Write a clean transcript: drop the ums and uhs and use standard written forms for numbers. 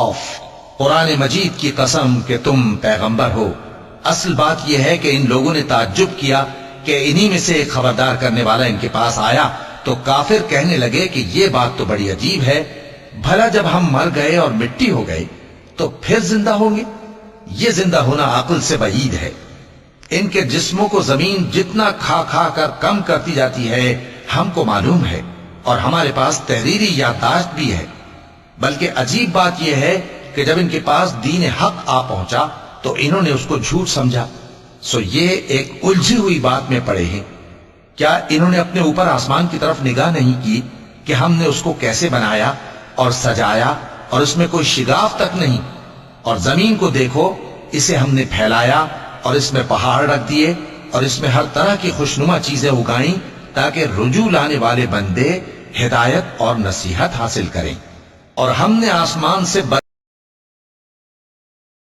قوف، قرآن مجید کی قسم کہ تم پیغمبر ہو۔ اصل بات یہ ہے کہ ان لوگوں نے تعجب کیا کہ انہی میں سے ایک خبردار کرنے والا ان کے پاس آیا تو کافر کہنے لگے کہ یہ بات تو بڑی عجیب ہے، بھلا جب ہم مر گئے اور مٹی ہو گئے تو پھر زندہ ہوں گے؟ یہ زندہ ہونا عقل سے بعید ہے۔ ان کے جسموں کو زمین جتنا کھا کھا کر کم کرتی جاتی ہے ہم کو معلوم ہے، اور ہمارے پاس تحریری یادداشت بھی ہے۔ بلکہ عجیب بات یہ ہے کہ جب ان کے پاس دین حق آ پہنچا تو انہوں نے اس کو جھوٹ سمجھا۔ سو یہ ایک الجھی ہوئی بات میں پڑے ہیں۔ کیا انہوں نے اپنے اوپر آسمان کی طرف نگاہ نہیں کی کہ ہم نے اس کو کیسے بنایا اور سجایا اور اس میں کوئی شگاف تک نہیں؟ اور زمین کو دیکھو، اسے ہم نے پھیلایا اور اس میں پہاڑ رکھ دیے اور اس میں ہر طرح کی خوشنما چیزیں اگائیں تاکہ رجوع لانے والے بندے ہدایت اور نصیحت حاصل کریں۔ اور ہم نے آسمان سے